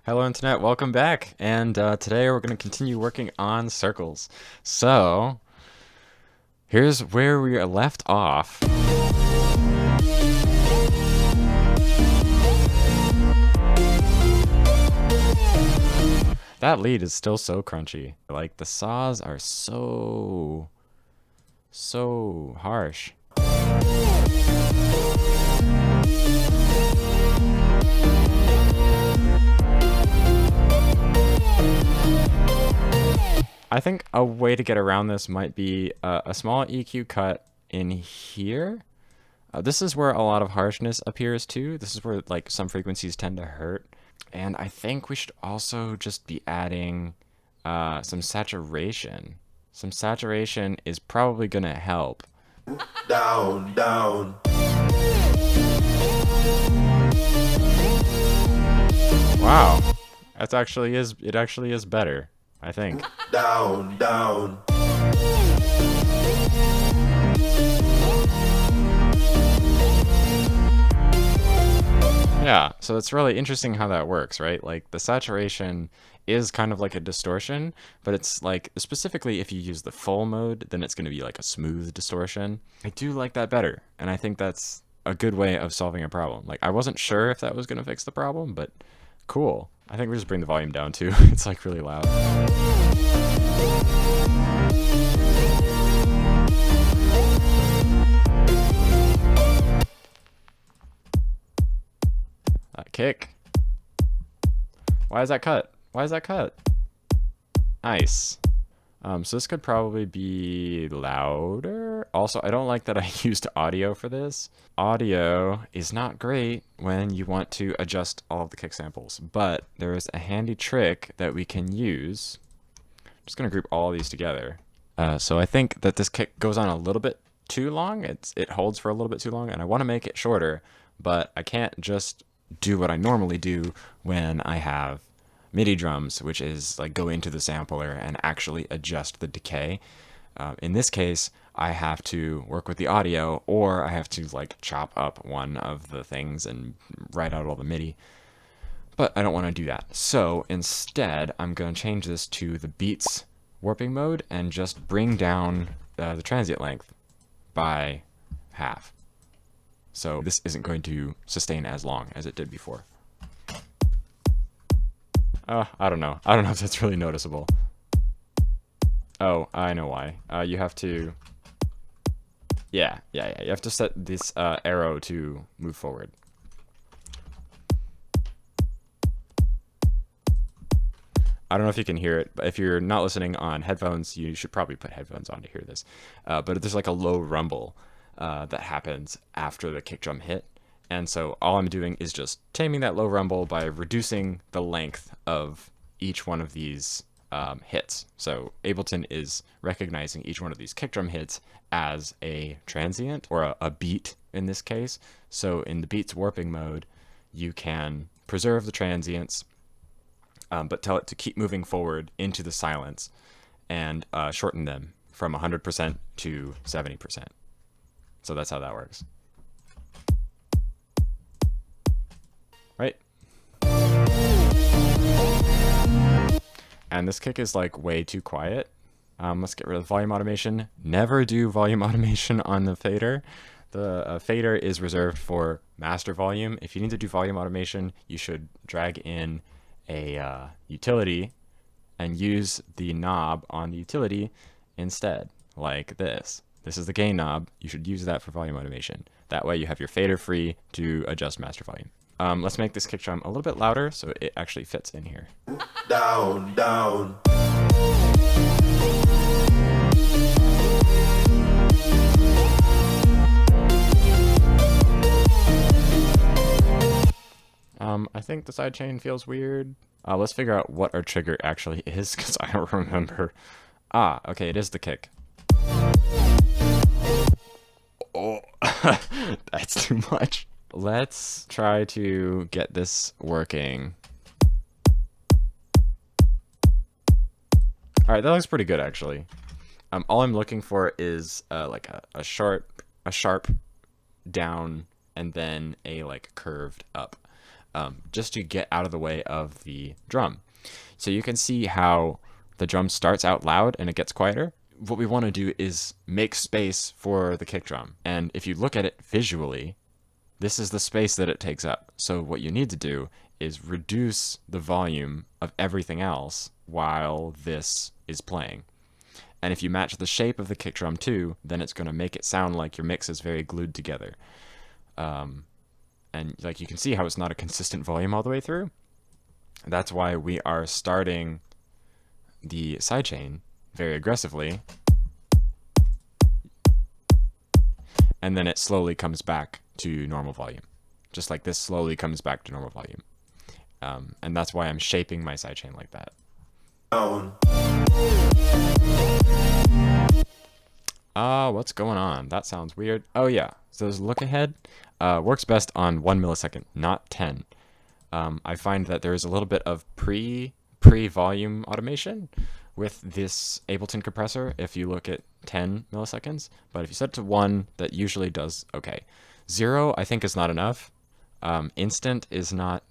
Hello, Internet. Welcome back. And today we're going to continue working on circles. So, here's where we are left off. That lead is still so crunchy. Like, the saws are so harsh. I think a way to get around this might be a small EQ cut in here. This is where a lot of harshness appears too. This is where like some frequencies tend to hurt. And I think we should also just be adding some saturation. Some saturation is probably gonna help. Down, down. Wow, it actually is better, I think. Down, down. Yeah, so it's really interesting how that works, right? Like the saturation is kind of like a distortion, but it's like specifically if you use the full mode, then it's going to be like a smooth distortion. I do like that better, and I think that's a good way of solving a problem. Like I wasn't sure if that was going to fix the problem, but cool. I think we just bring the volume down too. It's like really loud. That kick. Why is that cut? Why is that cut? Nice. So this could probably be louder. Also, I don't like that I used audio for this. Audio is not great when you want to adjust all of the kick samples, but there is a handy trick that we can use. I'm just gonna group all of these together. So I think that this kick goes on a little bit too long. It holds for a little bit too long, and I want to make it shorter, but I can't just do what I normally do when I have MIDI drums, which is like go into the sampler and actually adjust the decay. In this case, I have to work with the audio, or I have to like chop up one of the things and write out all the MIDI. But I don't want to do that. So instead, I'm going to change this to the beats warping mode and just bring down the transient length by half. So this isn't going to sustain as long as it did before. I don't know. I don't know if that's really noticeable. Oh, I know why. You have to... Yeah. You have to set this arrow to move forward. I don't know if you can hear it, but if you're not listening on headphones, you should probably put headphones on to hear this. But there's like a low rumble that happens after the kick drum hit. And so all I'm doing is just taming that low rumble by reducing the length of each one of these hits. So Ableton is recognizing each one of these kick drum hits as a transient, or a beat in this case. So in the beats warping mode, you can preserve the transients, but tell it to keep moving forward into the silence and shorten them from 100% to 70%. So that's how that works. Right? And this kick is like way too quiet. Let's get rid of volume automation. Never do volume automation on the fader. The fader is reserved for master volume. If you need to do volume automation, you should drag in a utility and use the knob on the utility instead, like this. This is the gain knob. You should use that for volume automation. That way you have your fader free to adjust master volume. Let's make this kick drum a little bit louder so it actually fits in here. Down, down. I think the sidechain feels weird. Let's figure out what our trigger actually is, because I don't remember. Okay, it is the kick. Oh, that's too much. Let's try to get this working. All right, that looks pretty good actually. All I'm looking for is like a sharp down and then a like curved up. just to get out of the way of the drum. So you can see how the drum starts out loud and it gets quieter. What we want to do is make space for the kick drum. And if you look at it visually, this is the space that it takes up. So what you need to do is reduce the volume of everything else while this is playing. And if you match the shape of the kick drum too, then it's going to make it sound like your mix is very glued together. And like you can see how it's not a consistent volume all the way through. That's why we are starting the sidechain very aggressively. And then it slowly comes back to normal volume. Just like this slowly comes back to normal volume. And that's why I'm shaping my sidechain like that. Down. What's going on? That sounds weird. Oh yeah, so this look ahead works best on 1 millisecond, not 10. I find that there is a little bit of pre-volume automation with this Ableton compressor if you look at 10 milliseconds, but if you set it to 1, that usually does okay. 0, I think, is not enough. Instant is not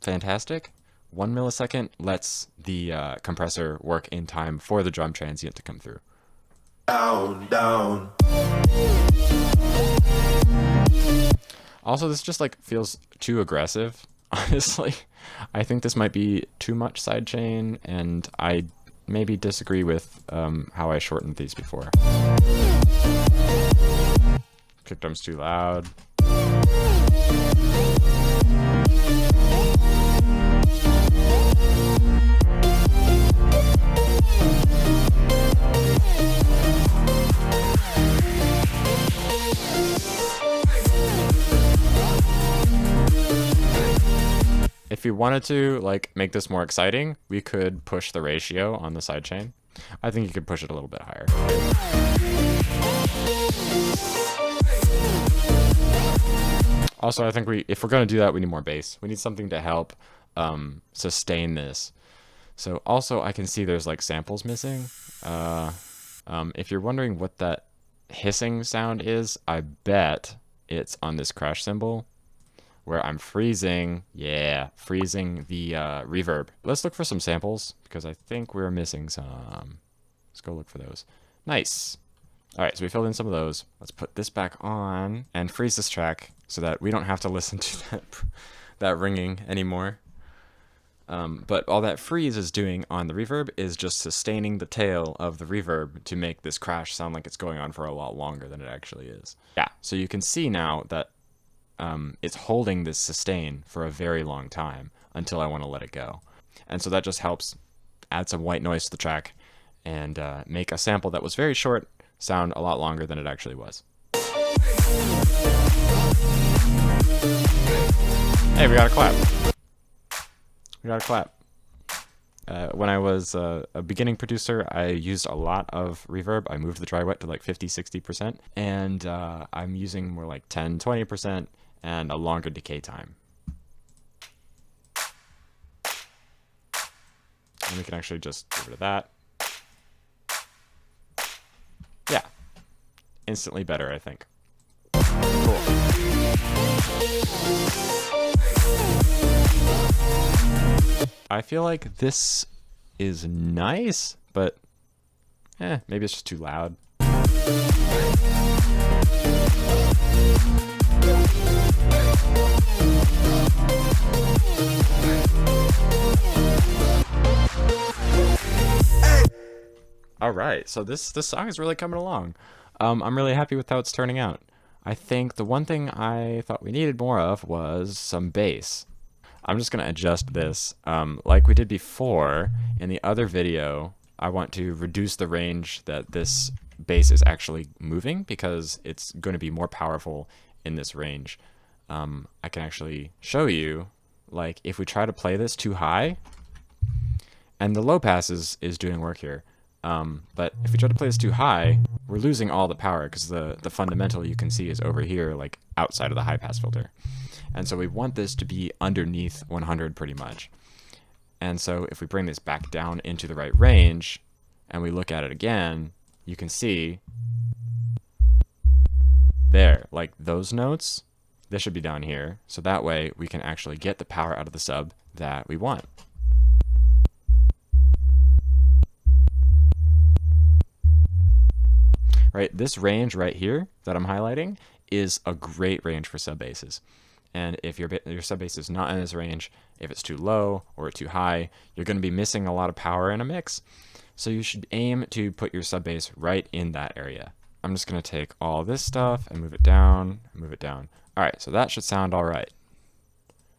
fantastic. 1 millisecond lets the compressor work in time for the drum transient to come through. Down, down. Also, this just like feels too aggressive, honestly. I think this might be too much sidechain, and I maybe disagree with how I shortened these before. Kick drum's too loud. If we wanted to like make this more exciting, we could push the ratio on the sidechain. I think you could push it a little bit higher. Also, I think if we're going to do that, we need more bass. We need something to help sustain this. So also, I can see there's like samples missing. If you're wondering what that hissing sound is, I bet it's on this crash cymbal, where I'm freezing the reverb. Let's look for some samples, because I think we're missing some. Let's go look for those. Nice. All right, so we filled in some of those. Let's put this back on and freeze this track so that we don't have to listen to that ringing anymore. But all that freeze is doing on the reverb is just sustaining the tail of the reverb to make this crash sound like it's going on for a lot longer than it actually is. Yeah, so you can see now that it's holding this sustain for a very long time until I want to let it go. And so that just helps add some white noise to the track and make a sample that was very short sound a lot longer than it actually was. Hey, we got a clap. We got a clap. When I was a beginning producer, I used a lot of reverb. I moved the dry wet to like 50-60%, and I'm using more like 10-20% and a longer decay time. And we can actually just get rid of that. Yeah. Instantly better, I think. Cool. I feel like this is nice, but maybe it's just too loud. All right, so this song is really coming along. I'm really happy with how it's turning out. I think the one thing I thought we needed more of was some bass. I'm just going to adjust this. Like we did before in the other video, I want to reduce the range that this bass is actually moving because it's going to be more powerful in this range. I can actually show you, like if we try to play this too high, and the low pass is doing work here. But if we try to play this too high, we're losing all the power because the fundamental you can see is over here, like outside of the high pass filter. And so we want this to be underneath 100 pretty much. And so if we bring this back down into the right range and we look at it again, you can see there, like those notes, This should be down here. So that way we can actually get the power out of the sub that we want. Right, this range right here that I'm highlighting is a great range for sub basses. And if your sub bass is not in this range, if it's too low or too high, you're going to be missing a lot of power in a mix. So you should aim to put your sub bass right in that area. I'm just going to take all this stuff and move it down, move it down. All right, so that should sound all right.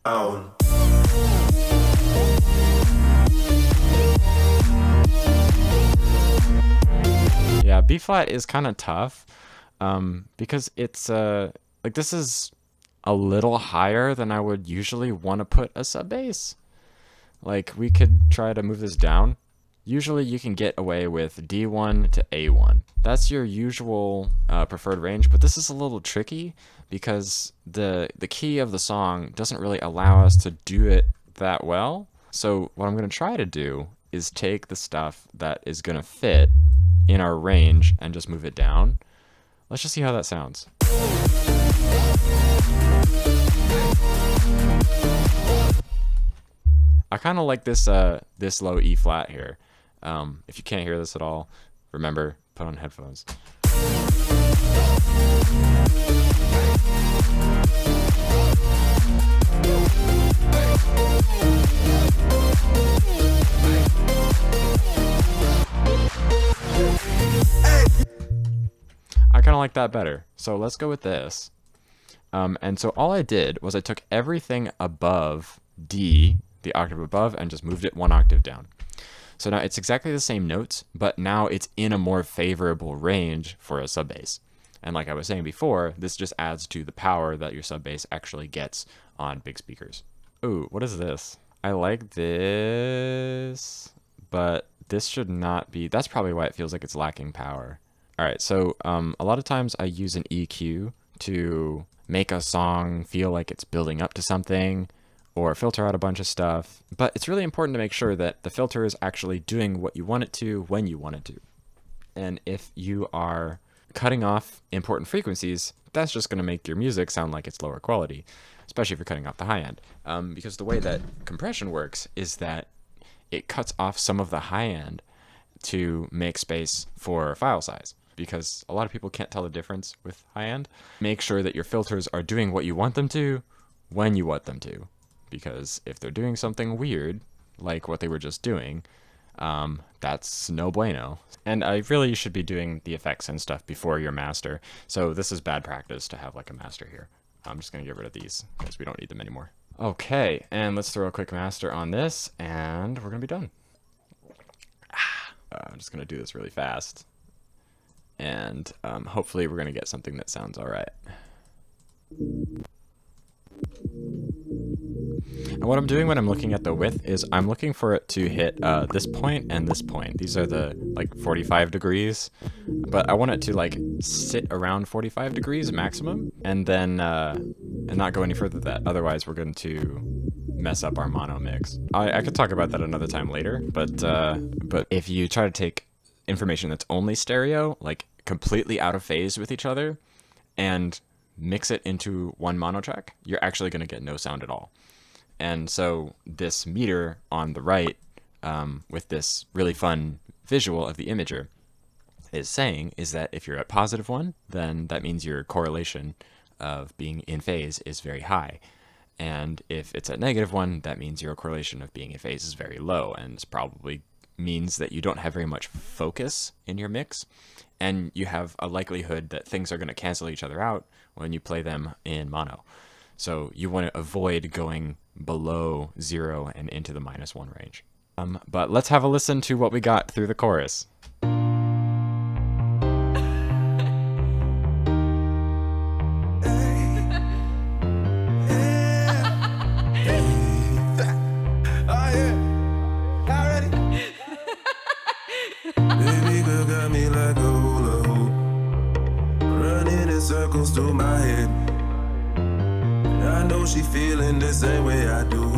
Down. Yeah, B flat is kind of tough because it's like this is a little higher than I would usually want to put a sub bass. Like we could try to move this down. Usually you can get away with D1 to A1. That's your usual preferred range, but this is a little tricky because the key of the song doesn't really allow us to do it that well. So what I'm going to try to do is take the stuff that is going to fit in our range and just move it down. Let's just see how that sounds. I kind of like this this low E flat here. If you can't hear this at all, remember, put on headphones. I kind of like that better. So let's go with this. And so all I did was I took everything above D, the octave above, and just moved it one octave down. So now it's exactly the same notes, but now it's in a more favorable range for a sub bass. And like I was saying before, this just adds to the power that your sub bass actually gets on big speakers. Ooh, what is this? I like this, but this should not be, that's probably why it feels like it's lacking power. All right, so a lot of times I use an EQ to make a song feel like it's building up to something or filter out a bunch of stuff. But it's really important to make sure that the filter is actually doing what you want it to when you want it to. And if you are cutting off important frequencies, that's just going to make your music sound like it's lower quality, especially if you're cutting off the high end. Because the way that compression works is that it cuts off some of the high end to make space for file size. Because a lot of people can't tell the difference with high end. Make sure that your filters are doing what you want them to when you want them to. Because if they're doing something weird, like what they were just doing, that's no bueno. And I really should be doing the effects and stuff before your master. So this is bad practice to have like a master here. I'm just going to get rid of these because we don't need them anymore. Okay, and let's throw a quick master on this, and we're going to be done. I'm just going to do this really fast. And hopefully we're going to get something that sounds all right. And what I'm doing when I'm looking at the width is I'm looking for it to hit this point and this point. These are the like 45 degrees, but I want it to like sit around 45 degrees maximum, and then and not go any further than that. Otherwise, we're going to mess up our mono mix. I could talk about that another time later, but if you try to take information that's only stereo, like completely out of phase with each other, and mix it into one mono track, you're actually going to get no sound at all. And so this meter on the right, with this really fun visual of the imager, is saying is that if you're at +1, then that means your correlation of being in phase is very high. And if it's at -1, that means your correlation of being in phase is very low, and it's probably means that you don't have very much focus in your mix, and you have a likelihood that things are going to cancel each other out when you play them in mono. So you want to avoid going below 0 and into the -1 range. But let's have a listen to what we got through the chorus. Baby girl got me like a hula hoop, running in circles through my head. I know she feeling the same way I do.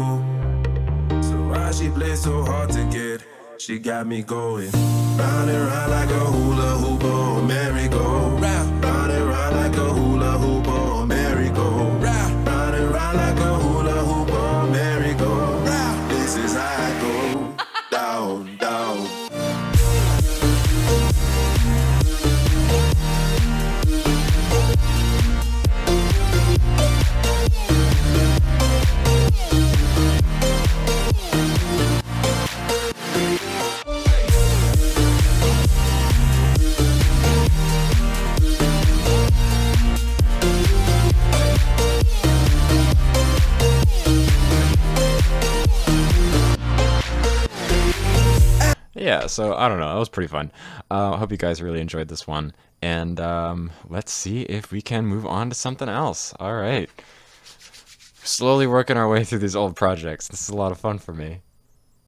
So why she play so hard to get? She got me going round and round like a hula hoop on merry-go-round. Round and round like a hula hoop on merry-go-round. yeah, so I don't know. That was pretty fun. I hope you guys really enjoyed this one. And let's see if we can move on to something else. All right. Slowly working our way through these old projects. This is a lot of fun for me.